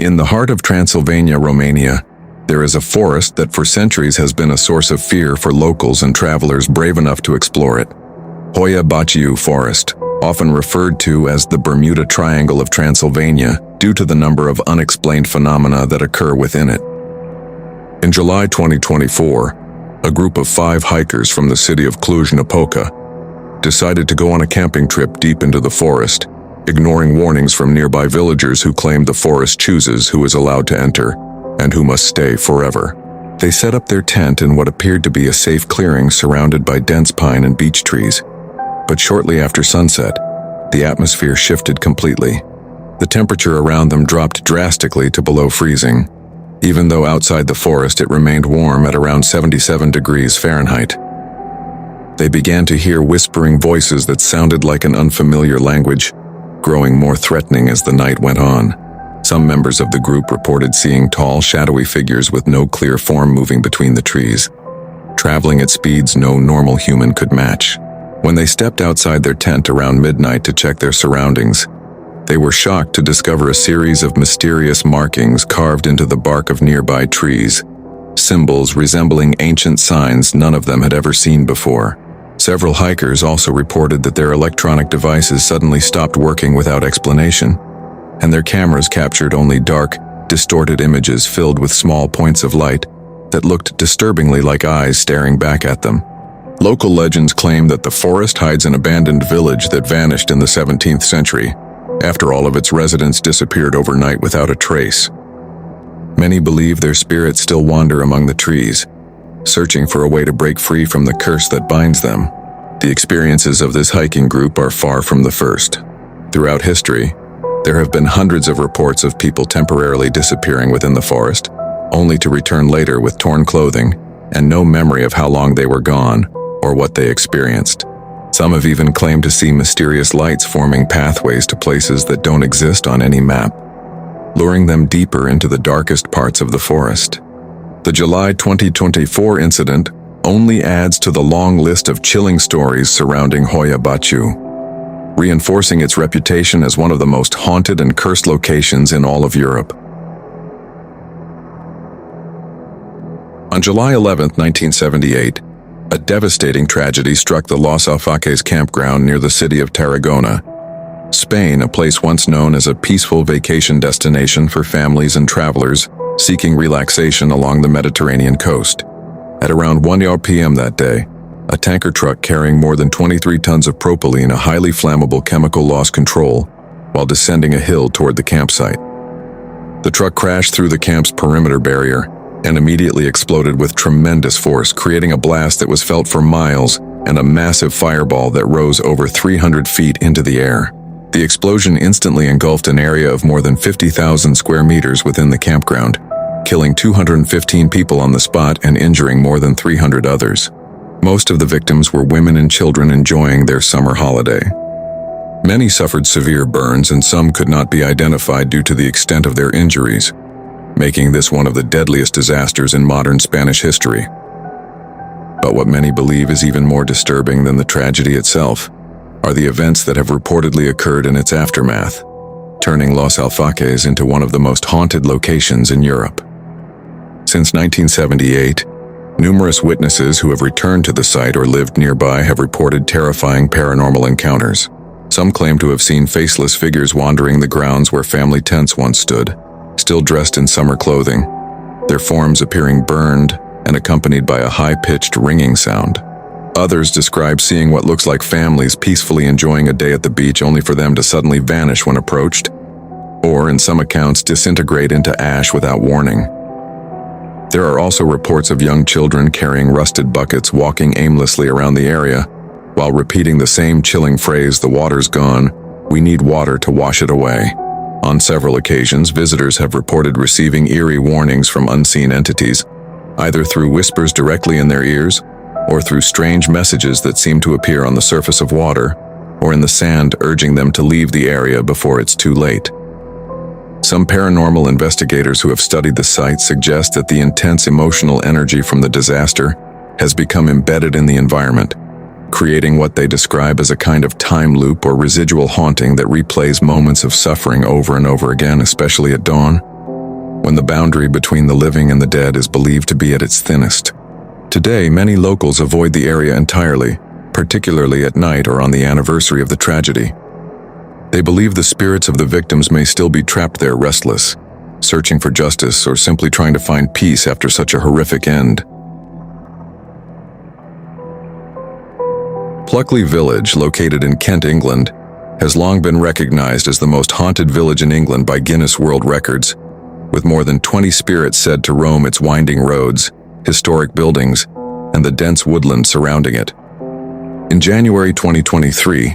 In the heart of Transylvania, Romania, there is a forest that for centuries has been a source of fear for locals and travelers brave enough to explore it. Hoia Baciu Forest, often referred to as the Bermuda Triangle of Transylvania due to the number of unexplained phenomena that occur within it. In July 2024, a group of 5 hikers from the city of Cluj-Napoca decided to go on a camping trip deep into the forest, ignoring warnings from nearby villagers who claimed the forest chooses who is allowed to enter and who must stay forever. They set up their tent in what appeared to be a safe clearing surrounded by dense pine and beech trees. But shortly after sunset, the atmosphere shifted completely. The temperature around them dropped drastically to below freezing, even though outside the forest it remained warm at around 77 degrees Fahrenheit. They began to hear whispering voices that sounded like an unfamiliar language, growing more threatening as the night went on. Some members of the group reported seeing tall, shadowy figures with no clear form moving between the trees, traveling at speeds no normal human could match. When they stepped outside their tent around midnight to check their surroundings, they were shocked to discover a series of mysterious markings carved into the bark of nearby trees, symbols resembling ancient signs none of them had ever seen before. Several hikers also reported that their electronic devices suddenly stopped working without explanation, and their cameras captured only dark, distorted images filled with small points of light that looked disturbingly like eyes staring back at them. Local legends claim that the forest hides an abandoned village that vanished in the 17th century, after all of its residents disappeared overnight without a trace. Many believe their spirits still wander among the trees, searching for a way to break free from the curse that binds them. The experiences of this hiking group are far from the first. Throughout history, there have been hundreds of reports of people temporarily disappearing within the forest, only to return later with torn clothing and no memory of how long they were gone or what they experienced. Some have even claimed to see mysterious lights forming pathways to places that don't exist on any map, luring them deeper into the darkest parts of the forest. The July 2024 incident only adds to the long list of chilling stories surrounding Hoia Baciu, reinforcing its reputation as one of the most haunted and cursed locations in all of Europe. On July 11, 1978, a devastating tragedy struck the Los Alfaques campground near the city of Tarragona, Spain, a place once known as a peaceful vacation destination for families and travelers seeking relaxation along the Mediterranean coast. At around 1 p.m. that day, a tanker truck carrying more than 23 tons of propylene, a highly flammable chemical, lost control while descending a hill toward the campsite. The truck crashed through the camp's perimeter barrier and immediately exploded with tremendous force, creating a blast that was felt for miles and a massive fireball that rose over 300 feet into the air. The explosion instantly engulfed an area of more than 50,000 square meters within the campground, killing 215 people on the spot and injuring more than 300 others. Most of the victims were women and children enjoying their summer holiday. Many suffered severe burns and some could not be identified due to the extent of their injuries, making this one of the deadliest disasters in modern Spanish history. But what many believe is even more disturbing than the tragedy itself are the events that have reportedly occurred in its aftermath, turning Los Alfaques into one of the most haunted locations in Europe. Since 1978, numerous witnesses who have returned to the site or lived nearby have reported terrifying paranormal encounters. Some claim to have seen faceless figures wandering the grounds where family tents once stood, still dressed in summer clothing, their forms appearing burned and accompanied by a high-pitched ringing sound. Others describe seeing what looks like families peacefully enjoying a day at the beach only for them to suddenly vanish when approached, or in some accounts disintegrate into ash without warning. There are also reports of young children carrying rusted buckets walking aimlessly around the area while repeating the same chilling phrase, "The water's gone, we need water to wash it away." On several occasions, visitors have reported receiving eerie warnings from unseen entities, either through whispers directly in their ears or through strange messages that seem to appear on the surface of water or in the sand, urging them to leave the area before it's too late. Some paranormal investigators who have studied the site suggest that the intense emotional energy from the disaster has become embedded in the environment, creating what they describe as a kind of time loop or residual haunting that replays moments of suffering over and over again, especially at dawn. when the boundary between the living and the dead is believed to be at its thinnest. Today, many locals avoid the area entirely, particularly at night or on the anniversary of the tragedy. They believe the spirits of the victims may still be trapped there restless, searching for justice or simply trying to find peace after such a horrific end. Pluckley Village, located in Kent, England, has long been recognized as the most haunted village in England by Guinness World Records, with more than 20 spirits said to roam its winding roads, historic buildings, and the dense woodland surrounding it. In January 2023,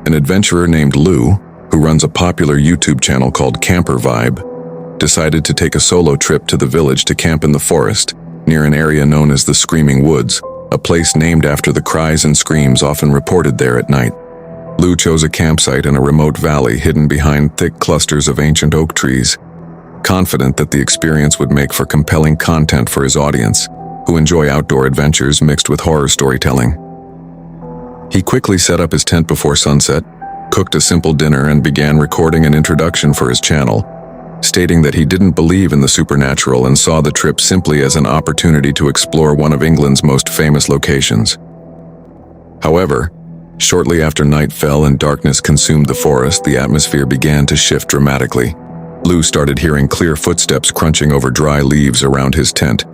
an adventurer named Lou, who runs a popular YouTube channel called Camper Vibe, decided to take a solo trip to the village to camp in the forest, near an area known as the Screaming Woods, a place named after the cries and screams often reported there at night. Lou chose a campsite in a remote valley hidden behind thick clusters of ancient oak trees, confident that the experience would make for compelling content for his audience, who enjoy outdoor adventures mixed with horror storytelling. He quickly set up his tent before sunset, cooked a simple dinner, and began recording an introduction for his channel, stating that he didn't believe in the supernatural and saw the trip simply as an opportunity to explore one of England's most famous locations. However, shortly after night fell and darkness consumed the forest, the atmosphere began to shift dramatically. Lou started hearing clear footsteps crunching over dry leaves around his tent,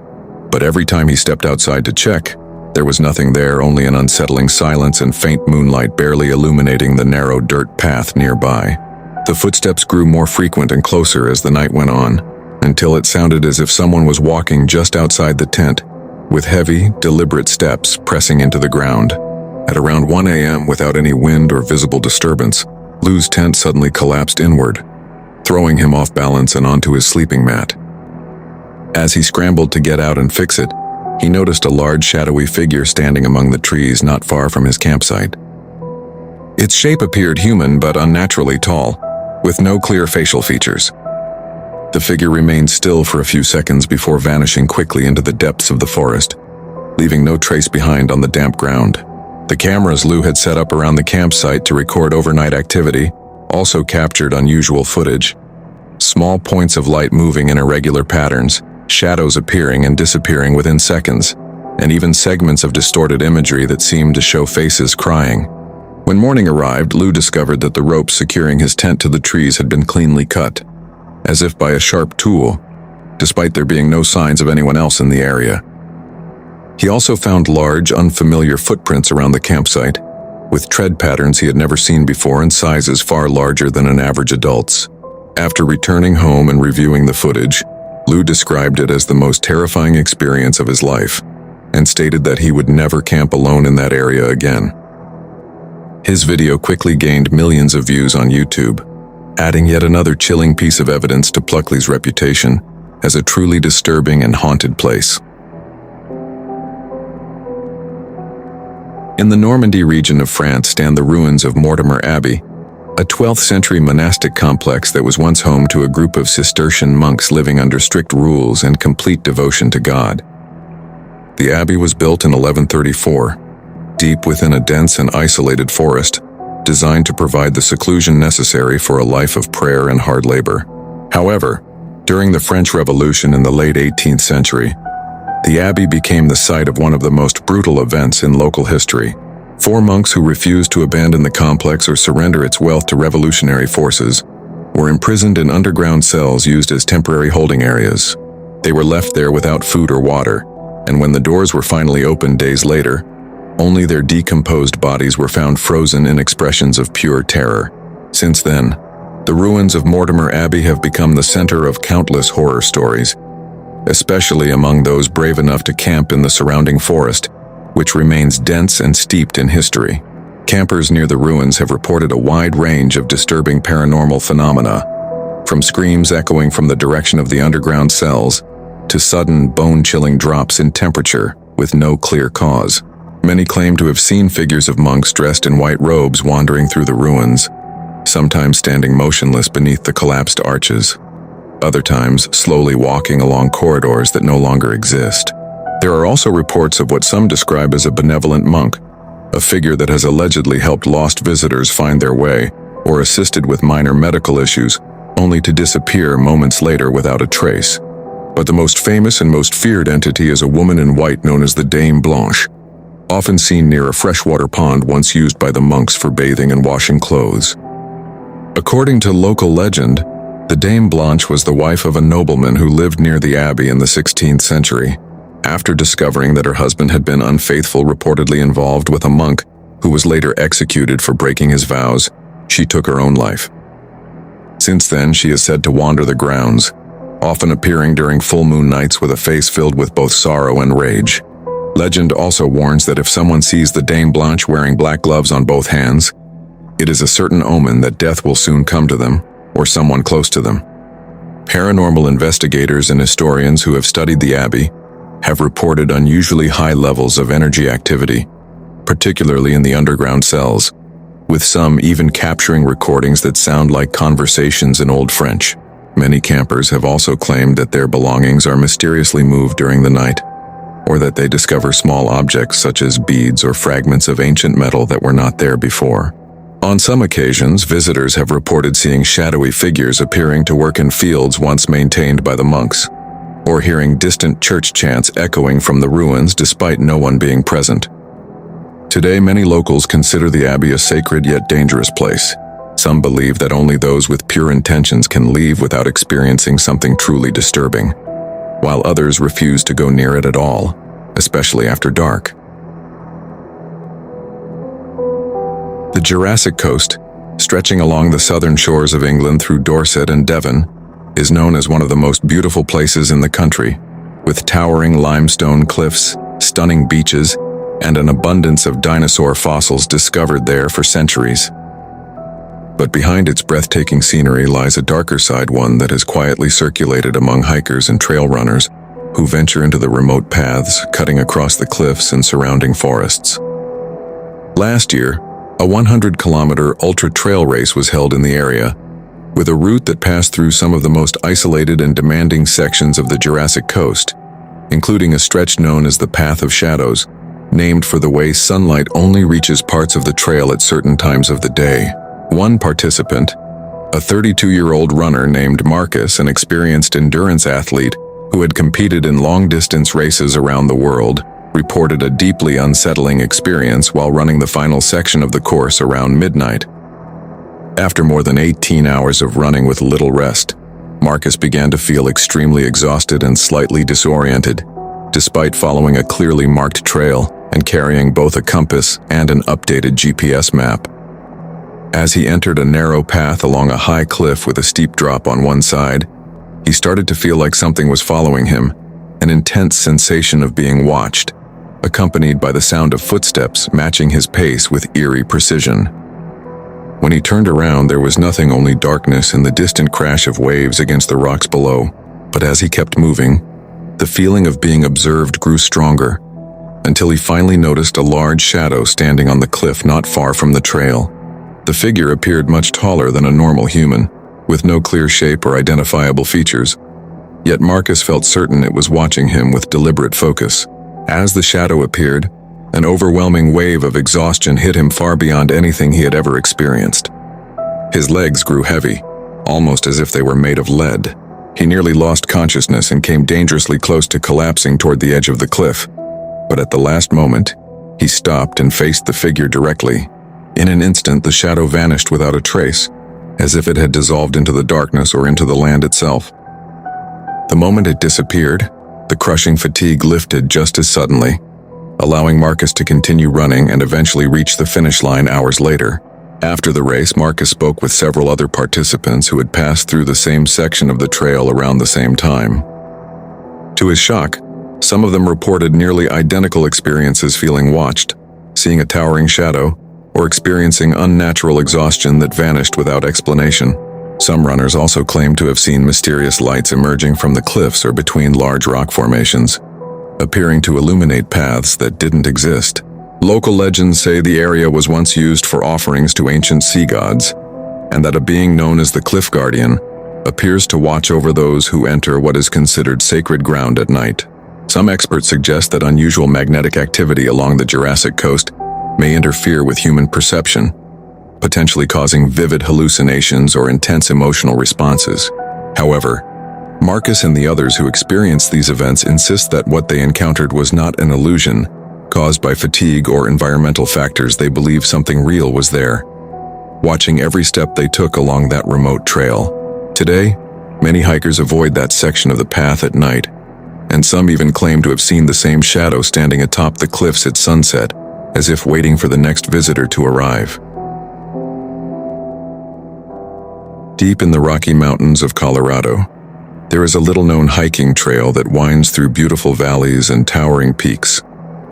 but every time he stepped outside to check, there was nothing there, only an unsettling silence and faint moonlight barely illuminating the narrow dirt path nearby. The footsteps grew more frequent and closer as the night went on, until it sounded as if someone was walking just outside the tent, with heavy, deliberate steps pressing into the ground. At around 1 a.m., without any wind or visible disturbance, Lou's tent suddenly collapsed inward, throwing him off balance and onto his sleeping mat. As he scrambled to get out and fix it, he noticed a large shadowy figure standing among the trees not far from his campsite. Its shape appeared human but unnaturally tall, with no clear facial features. The figure remained still for a few seconds before vanishing quickly into the depths of the forest, leaving no trace behind on the damp ground. The cameras Lou had set up around the campsite to record overnight activity also captured unusual footage. Small points of light moving in irregular patterns, shadows appearing and disappearing within seconds, and even segments of distorted imagery that seemed to show faces crying. When morning arrived, Lou discovered that the ropes securing his tent to the trees had been cleanly cut, as if by a sharp tool, despite there being no signs of anyone else in the area. He also found large, unfamiliar footprints around the campsite, with tread patterns he had never seen before and sizes far larger than an average adult's. After returning home and reviewing the footage, Lou described it as the most terrifying experience of his life, and stated that he would never camp alone in that area again. His video quickly gained millions of views on YouTube, adding yet another chilling piece of evidence to Pluckley's reputation as a truly disturbing and haunted place. In the Normandy region of France stand the ruins of Mortimer Abbey, a 12th century monastic complex that was once home to a group of Cistercian monks living under strict rules and complete devotion to God. The abbey was built in 1134, deep within a dense and isolated forest, designed to provide the seclusion necessary for a life of prayer and hard labor. However, during the French Revolution in the late 18th century, the abbey became the site of one of the most brutal events in local history. 4 monks who refused to abandon the complex or surrender its wealth to revolutionary forces were imprisoned in underground cells used as temporary holding areas. They were left there without food or water, and when the doors were finally opened days later, only their decomposed bodies were found frozen in expressions of pure terror. Since then, the ruins of Mortimer Abbey have become the center of countless horror stories, especially among those brave enough to camp in the surrounding forest, which remains dense and steeped in history. Campers near the ruins have reported a wide range of disturbing paranormal phenomena, from screams echoing from the direction of the underground cells to sudden, bone-chilling drops in temperature with no clear cause. Many claim to have seen figures of monks dressed in white robes wandering through the ruins, sometimes standing motionless beneath the collapsed arches, other times slowly walking along corridors that no longer exist. There are also reports of what some describe as a benevolent monk, a figure that has allegedly helped lost visitors find their way or assisted with minor medical issues only to disappear moments later without a trace. But the most famous and most feared entity is a woman in white known as the Dame Blanche, often seen near a freshwater pond once used by the monks for bathing and washing clothes. According to local legend, the Dame Blanche was the wife of a nobleman who lived near the abbey in the 16th century. After discovering that her husband had been unfaithful, reportedly involved with a monk who was later executed for breaking his vows, she took her own life. Since then, she is said to wander the grounds, often appearing during full moon nights with a face filled with both sorrow and rage. Legend also warns that if someone sees the Dame Blanche wearing black gloves on both hands, it is a certain omen that death will soon come to them or someone close to them. Paranormal investigators and historians who have studied the abbey have reported unusually high levels of energy activity, particularly in the underground cells, with some even capturing recordings that sound like conversations in Old French. Many campers have also claimed that their belongings are mysteriously moved during the night, or that they discover small objects such as beads or fragments of ancient metal that were not there before. On some occasions, visitors have reported seeing shadowy figures appearing to work in fields once maintained by the monks, or hearing distant church chants echoing from the ruins despite no one being present. Today, many locals consider the abbey a sacred yet dangerous place. Some believe that only those with pure intentions can leave without experiencing something truly disturbing, while others refuse to go near it at all, especially after dark. The Jurassic Coast, stretching along the southern shores of England through Dorset and Devon, is known as one of the most beautiful places in the country, with towering limestone cliffs, stunning beaches, and an abundance of dinosaur fossils discovered there for centuries. But behind its breathtaking scenery lies a darker side, one that has quietly circulated among hikers and trail runners who venture into the remote paths cutting across the cliffs and surrounding forests. Last year, a 100-kilometer ultra-trail race was held in the area, with a route that passed through some of the most isolated and demanding sections of the Jurassic Coast, including a stretch known as the Path of Shadows, named for the way sunlight only reaches parts of the trail at certain times of the day. One participant, a 32-year-old runner named Marcus, an experienced endurance athlete who had competed in long-distance races around the world, reported a deeply unsettling experience while running the final section of the course around midnight. After more than 18 hours of running with little rest, Marcus began to feel extremely exhausted and slightly disoriented, despite following a clearly marked trail and carrying both a compass and an updated GPS map. As he entered a narrow path along a high cliff with a steep drop on one side, he started to feel like something was following him, an intense sensation of being watched, accompanied by the sound of footsteps matching his pace with eerie precision. When he turned around, there was nothing, only darkness and the distant crash of waves against the rocks below. But as he kept moving, the feeling of being observed grew stronger, until he finally noticed a large shadow standing on the cliff not far from the trail. The figure appeared much taller than a normal human, with no clear shape or identifiable features. Yet Marcus felt certain it was watching him with deliberate focus. As the shadow appeared, an overwhelming wave of exhaustion hit him far beyond anything he had ever experienced. His legs grew heavy, almost as if they were made of lead. He nearly lost consciousness and came dangerously close to collapsing toward the edge of the cliff. But at the last moment, he stopped and faced the figure directly. In an instant, the shadow vanished without a trace, as if it had dissolved into the darkness or into the land itself. The moment it disappeared, the crushing fatigue lifted just as suddenly, allowing Marcus to continue running and eventually reach the finish line hours later. After the race, Marcus spoke with several other participants who had passed through the same section of the trail around the same time. To his shock, some of them reported nearly identical experiences, feeling watched, seeing a towering shadow, or experiencing unnatural exhaustion that vanished without explanation. Some runners also claimed to have seen mysterious lights emerging from the cliffs or between large rock formations, appearing to illuminate paths that didn't exist. Local legends say the area was once used for offerings to ancient sea gods, and that a being known as the Cliff Guardian appears to watch over those who enter what is considered sacred ground at night. Some experts suggest that unusual magnetic activity along the Jurassic Coast may interfere with human perception, potentially causing vivid hallucinations or intense emotional responses. However, Marcus and the others who experienced these events insist that what they encountered was not an illusion, caused by fatigue or environmental factors. They believe something real was there, watching every step they took along that remote trail. Today, many hikers avoid that section of the path at night, and some even claim to have seen the same shadow standing atop the cliffs at sunset, as if waiting for the next visitor to arrive. Deep in the Rocky Mountains of Colorado, there is a little-known hiking trail that winds through beautiful valleys and towering peaks,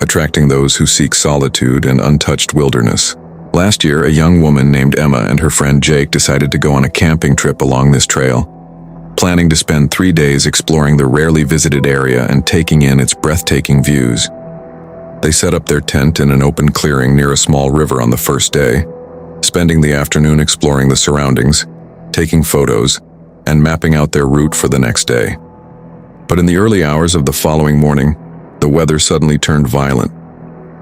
attracting those who seek solitude and untouched wilderness. Last year, a young woman named Emma and her friend Jake decided to go on a camping trip along this trail, planning to spend 3 days exploring the rarely visited area and taking in its breathtaking views. They set up their tent in an open clearing near a small river on the first day, spending the afternoon exploring the surroundings, taking photos, and mapping out their route for the next day. But in the early hours of the following morning, the weather suddenly turned violent.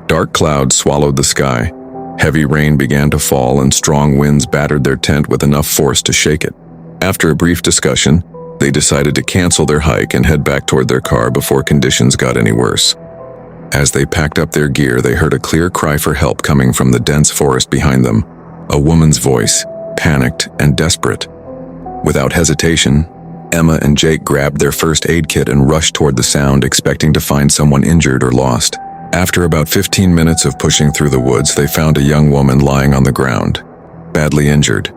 Dark clouds swallowed the sky, heavy rain began to fall, and strong winds battered their tent with enough force to shake it. After a brief discussion, they decided to cancel their hike and head back toward their car before conditions got any worse. As they packed up their gear, they heard a clear cry for help coming from the dense forest behind them, a woman's voice, panicked and desperate. Without hesitation, Emma and Jake grabbed their first aid kit and rushed toward the sound, expecting to find someone injured or lost. After about 15 minutes of pushing through the woods, they found a young woman lying on the ground, badly injured.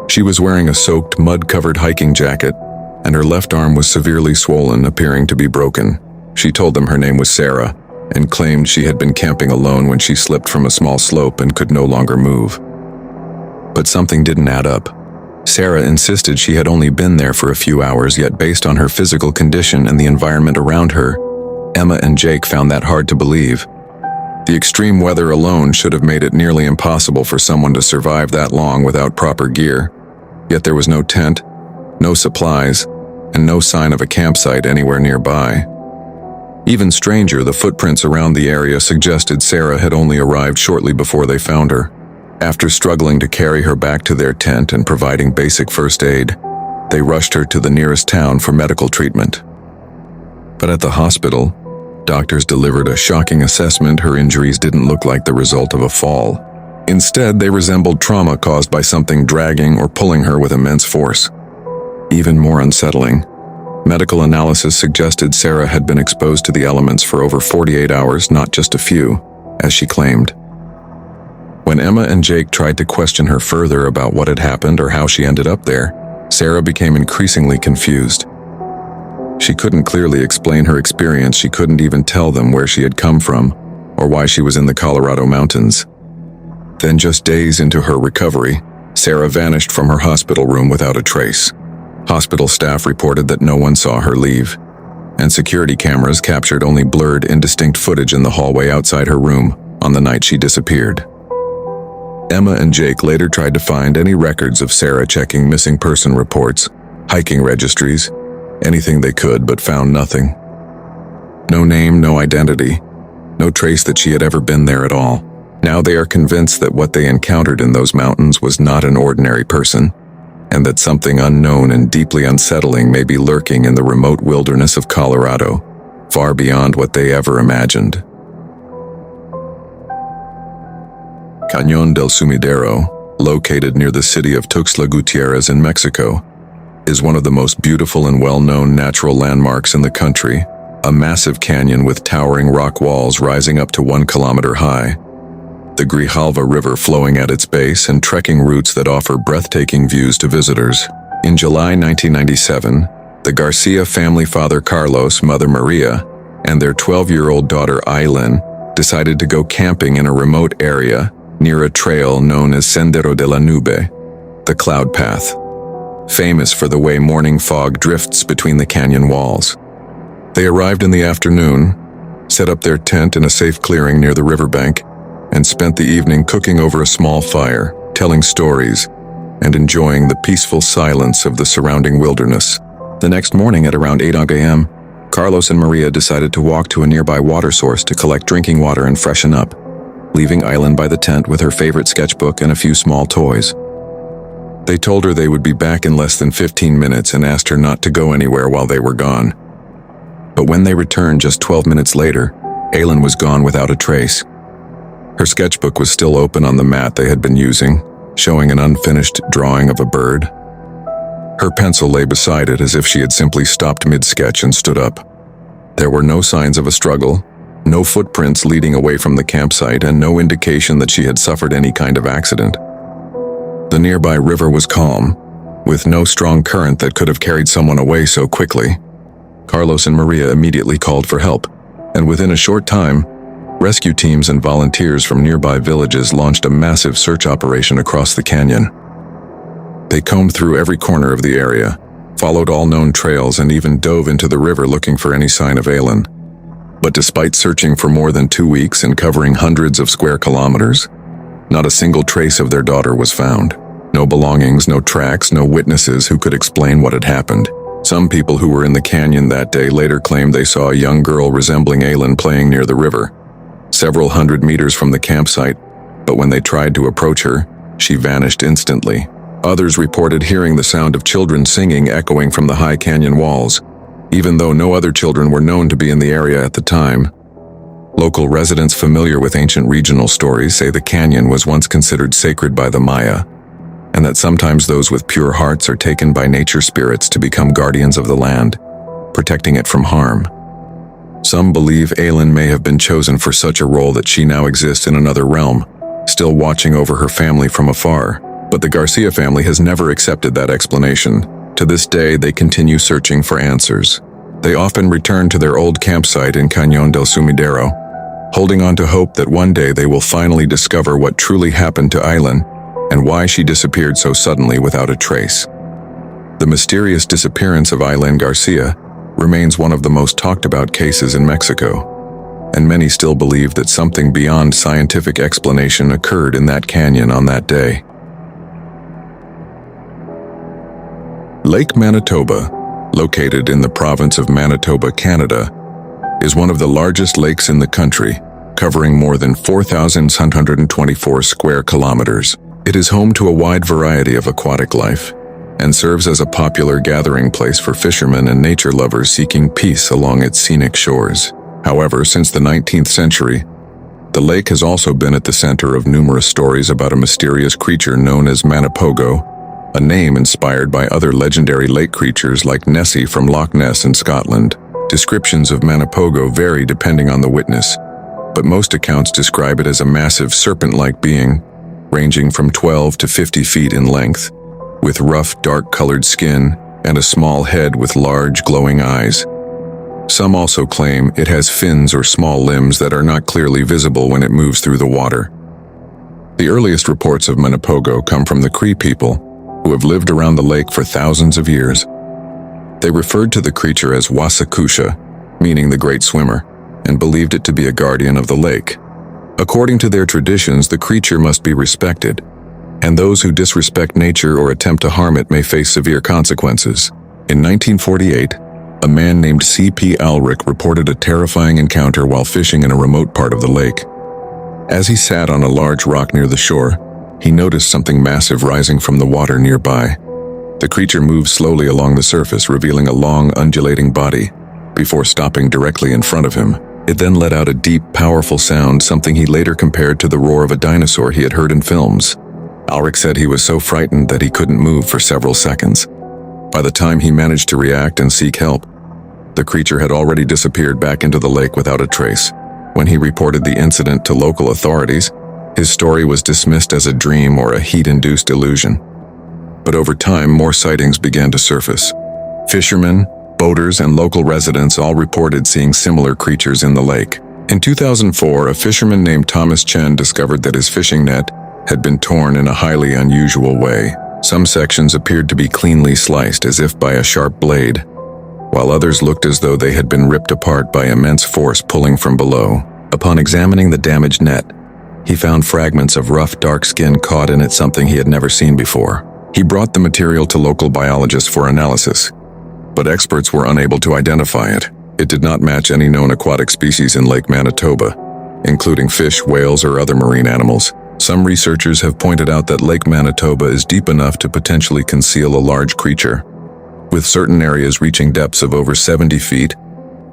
She was wearing a soaked, mud-covered hiking jacket, and her left arm was severely swollen, appearing to be broken. She told them her name was Sarah, and claimed she had been camping alone when she slipped from a small slope and could no longer move. But something didn't add up. Sarah insisted she had only been there for a few hours, yet based on her physical condition and the environment around her, Emma and Jake found that hard to believe. The extreme weather alone should have made it nearly impossible for someone to survive that long without proper gear. Yet there was no tent, no supplies, and no sign of a campsite anywhere nearby. Even stranger, the footprints around the area suggested Sarah had only arrived shortly before they found her. After struggling to carry her back to their tent and providing basic first aid, they rushed her to the nearest town for medical treatment. But at the hospital, doctors delivered a shocking assessment. Her injuries didn't look like the result of a fall. Instead, they resembled trauma caused by something dragging or pulling her with immense force. Even more unsettling, medical analysis suggested Sarah had been exposed to the elements for over 48 hours, not just a few, as she claimed. When Emma and Jake tried to question her further about what had happened or how she ended up there, Sarah became increasingly confused. She couldn't clearly explain her experience. She couldn't even tell them where she had come from or why she was in the Colorado mountains. Then, just days into her recovery, Sarah vanished from her hospital room without a trace. Hospital staff reported that no one saw her leave, and security cameras captured only blurred, indistinct footage in the hallway outside her room on the night she disappeared. Emma and Jake later tried to find any records of Sarah, checking missing person reports, hiking registries, anything they could, but found nothing. No name, no identity, no trace that she had ever been there at all. Now they are convinced that what they encountered in those mountains was not an ordinary person, and that something unknown and deeply unsettling may be lurking in the remote wilderness of Colorado, far beyond what they ever imagined. Cañón del Sumidero, located near the city of Tuxtla Gutiérrez in Mexico, is one of the most beautiful and well-known natural landmarks in the country, a massive canyon with towering rock walls rising up to 1 kilometer high, the Grijalva River flowing at its base, and trekking routes that offer breathtaking views to visitors. In July 1997, the Garcia family, father Carlos, mother Maria, and their 12-year-old daughter Aileen decided to go camping in a remote area near a trail known as Sendero de la Nube, the cloud path, famous for the way morning fog drifts between the canyon walls. They arrived in the afternoon, set up their tent in a safe clearing near the riverbank, and spent the evening cooking over a small fire, telling stories, and enjoying the peaceful silence of the surrounding wilderness. The next morning at around 8 a.m., Carlos and Maria decided to walk to a nearby water source to collect drinking water and freshen up. leaving Eileen by the tent with her favorite sketchbook and a few small toys. They told her they would be back in less than 15 minutes and asked her not to go anywhere while they were gone. But when they returned just 12 minutes later, Eileen was gone without a trace. Her sketchbook was still open on the mat they had been using, showing an unfinished drawing of a bird. Her pencil lay beside it as if she had simply stopped mid-sketch and stood up. There were no signs of a struggle, no footprints leading away from the campsite, and no indication that she had suffered any kind of accident. The nearby river was calm, with no strong current that could have carried someone away so quickly. Carlos and Maria immediately called for help, and within a short time, rescue teams and volunteers from nearby villages launched a massive search operation across the canyon. They combed through every corner of the area, followed all known trails, and even dove into the river looking for any sign of Eileen. But despite searching for more than 2 weeks and covering hundreds of square kilometers, not a single trace of their daughter was found. No belongings, no tracks, no witnesses who could explain what had happened. Some people who were in the canyon that day later claimed they saw a young girl resembling Eileen playing near the river, several hundred meters from the campsite, but when they tried to approach her, she vanished instantly. Others reported hearing the sound of children singing echoing from the high canyon walls, even though no other children were known to be in the area at the time. Local residents familiar with ancient regional stories say the canyon was once considered sacred by the Maya, and that sometimes those with pure hearts are taken by nature spirits to become guardians of the land, protecting it from harm. Some believe Eileen may have been chosen for such a role that she now exists in another realm, still watching over her family from afar. But the Garcia family has never accepted that explanation. To this day, they continue searching for answers. They often return to their old campsite in Cañón del Sumidero, holding on to hope that one day they will finally discover what truly happened to Eileen and why she disappeared so suddenly without a trace. The mysterious disappearance of Eileen Garcia remains one of the most talked about cases in Mexico, and many still believe that something beyond scientific explanation occurred in that canyon on that day. Lake Manitoba, located in the province of Manitoba, Canada, is one of the largest lakes in the country, covering more than 4,124 square kilometers. It is home to a wide variety of aquatic life and serves as a popular gathering place for fishermen and nature lovers seeking peace along its scenic shores. However, since the 19th century, the lake has also been at the center of numerous stories about a mysterious creature known as Manipogo, a name inspired by other legendary lake creatures like Nessie from Loch Ness in Scotland. Descriptions of Manipogo vary depending on the witness, but most accounts describe it as a massive serpent-like being, ranging from 12 to 50 feet in length, with rough, dark-colored skin and a small head with large, glowing eyes. Some also claim it has fins or small limbs that are not clearly visible when it moves through the water. The earliest reports of Manipogo come from the Cree people, who have lived around the lake for thousands of years. They referred to the creature as Wasakusha, meaning the great swimmer, and believed it to be a guardian of the lake. According to their traditions, the creature must be respected, and those who disrespect nature or attempt to harm it may face severe consequences. In 1948, a man named C.P. Alric reported a terrifying encounter while fishing in a remote part of the lake. As he sat on a large rock near the shore, he noticed something massive rising from the water nearby. The creature moved slowly along the surface, revealing a long, undulating body, before stopping directly in front of him. It then let out a deep, powerful sound, something he later compared to the roar of a dinosaur he had heard in films. Alric said he was so frightened that he couldn't move for several seconds. By the time he managed to react and seek help, the creature had already disappeared back into the lake without a trace. When he reported the incident to local authorities, his story was dismissed as a dream or a heat-induced illusion. But over time, more sightings began to surface. Fishermen, boaters, and local residents all reported seeing similar creatures in the lake. In 2004, a fisherman named Thomas Chen discovered that his fishing net had been torn in a highly unusual way. Some sections appeared to be cleanly sliced as if by a sharp blade, while others looked as though they had been ripped apart by immense force pulling from below. Upon examining the damaged net, he found fragments of rough, dark skin caught in it, something he had never seen before. He brought the material to local biologists for analysis, but experts were unable to identify it. It did not match any known aquatic species in Lake Manitoba. including fish, whales, or other marine animals. Some researchers have pointed out that Lake Manitoba is deep enough to potentially conceal a large creature, with certain areas reaching depths of over 70 feet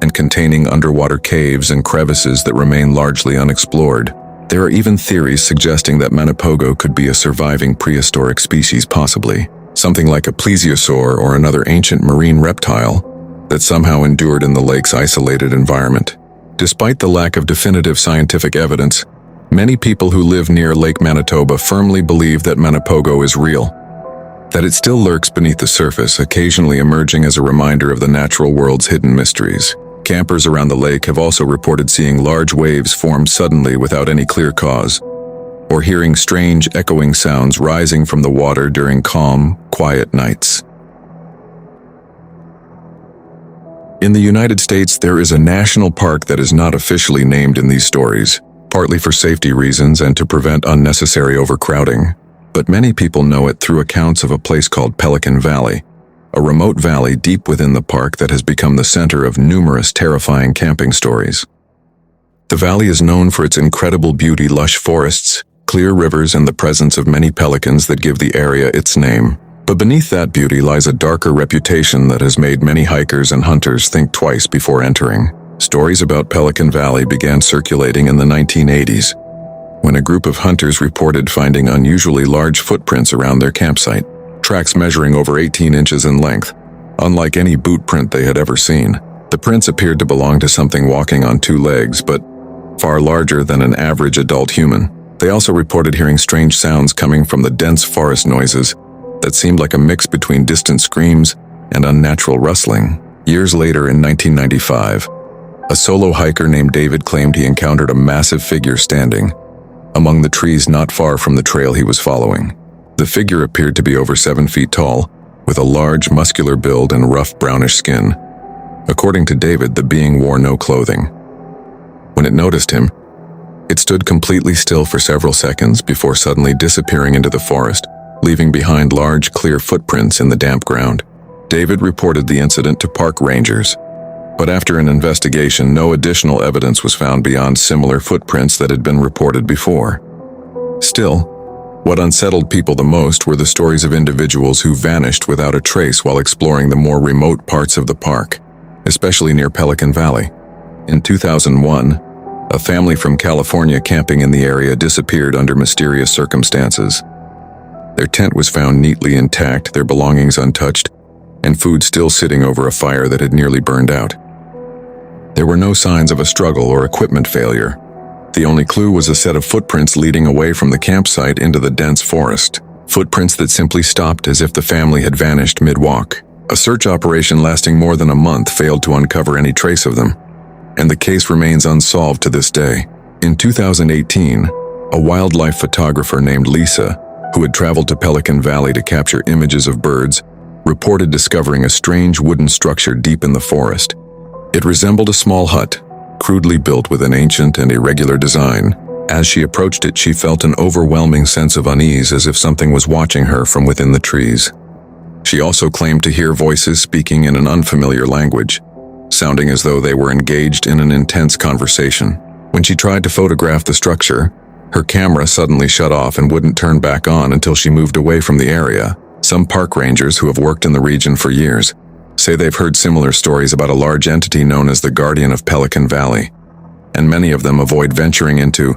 and containing underwater caves and crevices that remain largely unexplored. There are even theories suggesting that Manipogo could be a surviving prehistoric species, possibly something like a plesiosaur or another ancient marine reptile that somehow endured in the lake's isolated environment. Despite the lack of definitive scientific evidence, many people who live near Lake Manitoba firmly believe that Manipogo is real, that it still lurks beneath the surface, occasionally emerging as a reminder of the natural world's hidden mysteries. Campers around the lake have also reported seeing large waves form suddenly without any clear cause, or hearing strange echoing sounds rising from the water during calm, quiet nights. In the United States, there is a national park that is not officially named in these stories, partly for safety reasons and to prevent unnecessary overcrowding, but many people know it through accounts of a place called Pelican Valley, a remote valley deep within the park that has become the center of numerous terrifying camping stories. The valley is known for its incredible beauty, lush forests, clear rivers, and the presence of many pelicans that give the area its name. But beneath that beauty lies a darker reputation that has made many hikers and hunters think twice before entering. Stories about Pelican Valley began circulating in the 1980s, when a group of hunters reported finding unusually large footprints around their campsite, tracks measuring over 18 inches in length, unlike any boot print they had ever seen. The prints appeared to belong to something walking on two legs, but far larger than an average adult human. They also reported hearing strange sounds coming from the dense forest noises that seemed like a mix between distant screams and unnatural rustling. Years later, in 1995, a solo hiker named David claimed he encountered a massive figure standing among the trees not far from the trail he was following. The figure appeared to be over 7 feet tall, with a large, muscular build and rough brownish skin. According to David, the being wore no clothing. When it noticed him, it stood completely still for several seconds before suddenly disappearing into the forest, leaving behind large, clear footprints in the damp ground. David reported the incident to park rangers, but after an investigation, no additional evidence was found beyond similar footprints that had been reported before. Still, what unsettled people the most were the stories of individuals who vanished without a trace while exploring the more remote parts of the park, especially near Pelican Valley. In 2001, a family from California camping in the area disappeared under mysterious circumstances. Their tent was found neatly intact, their belongings untouched, and food still sitting over a fire that had nearly burned out. There were no signs of a struggle or equipment failure. The only clue was a set of footprints leading away from the campsite into the dense forest, footprints that simply stopped as if the family had vanished mid-walk. A search operation lasting more than a month failed to uncover any trace of them, and the case remains unsolved to this day. In 2018, a wildlife photographer named Lisa, who had traveled to Pelican Valley to capture images of birds, reported discovering a strange wooden structure deep in the forest. It resembled a small hut, crudely built with an ancient and irregular design. As she approached it, she felt an overwhelming sense of unease, as if something was watching her from within the trees. She also claimed to hear voices speaking in an unfamiliar language, sounding as though they were engaged in an intense conversation. When she tried to photograph the structure, her camera suddenly shut off and wouldn't turn back on until she moved away from the area. Some park rangers who have worked in the region for years say they've heard similar stories about a large entity known as the Guardian of Pelican Valley, and many of them avoid venturing into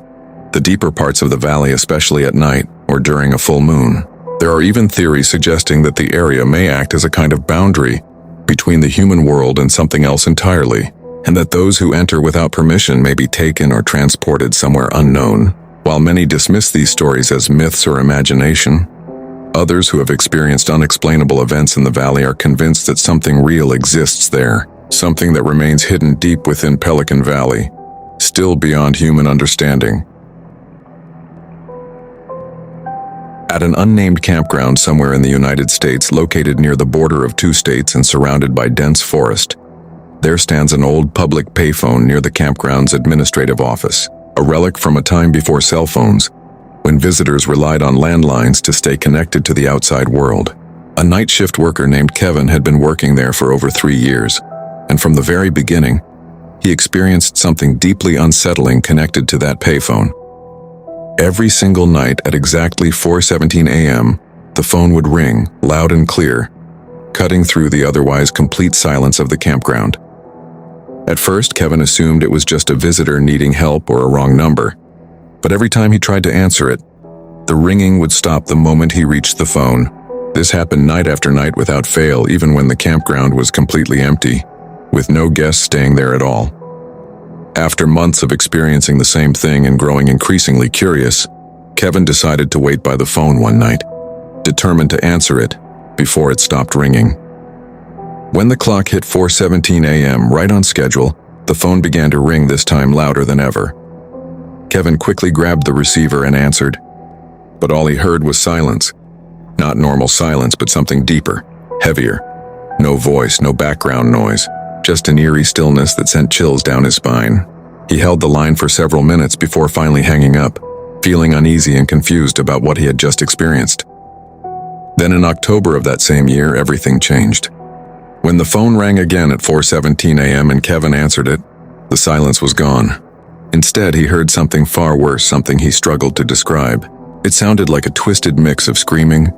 the deeper parts of the valley, especially at night or during a full moon. There are even theories suggesting that the area may act as a kind of boundary between the human world and something else entirely, and that those who enter without permission may be taken or transported somewhere unknown. While many dismiss these stories as myths or imagination, others who have experienced unexplainable events in the valley are convinced that something real exists there, something that remains hidden deep within Pelican Valley, still beyond human understanding. At an unnamed campground somewhere in the United States, located near the border of two states and surrounded by dense forest, there stands an old public payphone near the campground's administrative office, a relic from a time before cell phones, when visitors relied on landlines to stay connected to the outside world. A night shift worker named Kevin had been working there for over 3 years, and from the very beginning, he experienced something deeply unsettling connected to that payphone. Every single night at exactly 4:17 a.m., the phone would ring, loud and clear, cutting through the otherwise complete silence of the campground. At first, Kevin assumed it was just a visitor needing help or a wrong number, but every time he tried to answer it, the ringing would stop the moment he reached the phone. This happened night after night without fail, even when the campground was completely empty, with no guests staying there at all. After months of experiencing the same thing and growing increasingly curious, Kevin decided to wait by the phone one night, determined to answer it before it stopped ringing. When the clock hit 4:17 a.m., right on schedule, the phone began to ring, this time louder than ever. Kevin quickly grabbed the receiver and answered, but all he heard was silence. Not normal silence, but something deeper, heavier. No voice, no background noise, just an eerie stillness that sent chills down his spine. He held the line for several minutes before finally hanging up, feeling uneasy and confused about what he had just experienced. Then in October of that same year, everything changed. When the phone rang again at 4:17 a.m. and Kevin answered it, the silence was gone. Instead, he heard something far worse, something he struggled to describe. It sounded like a twisted mix of screaming,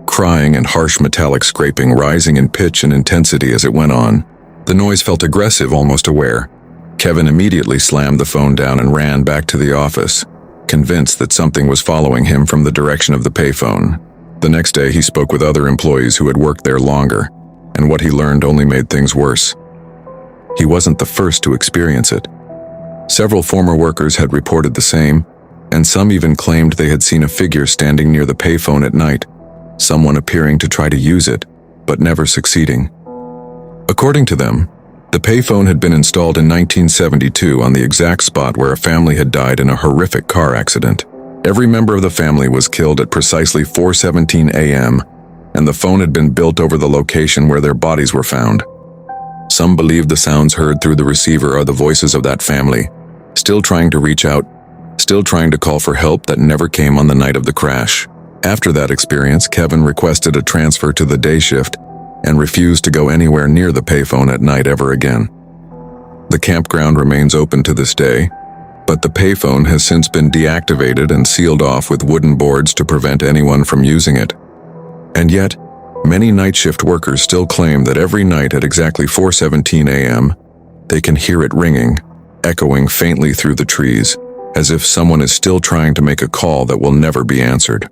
crying, and harsh metallic scraping, rising in pitch and intensity as it went on. The noise felt aggressive, almost aware. Kevin immediately slammed the phone down and ran back to the office, convinced that something was following him from the direction of the payphone. The next day, he spoke with other employees who had worked there longer, and what he learned only made things worse. He wasn't the first to experience it. Several former workers had reported the same, and some even claimed they had seen a figure standing near the payphone at night, someone appearing to try to use it, but never succeeding. According to them, the payphone had been installed in 1972 on the exact spot where a family had died in a horrific car accident. Every member of the family was killed at precisely 4:17 a.m., and the phone had been built over the location where their bodies were found. Some believed the sounds heard through the receiver are the voices of that family, still trying to reach out, still trying to call for help that never came on the night of the crash. After that experience, Kevin requested a transfer to the day shift and refused to go anywhere near the payphone at night ever again. The campground remains open to this day, but the payphone has since been deactivated and sealed off with wooden boards to prevent anyone from using it. And yet, many night shift workers still claim that every night at exactly 4:17 a.m., they can hear it ringing, echoing faintly through the trees, as if someone is still trying to make a call that will never be answered.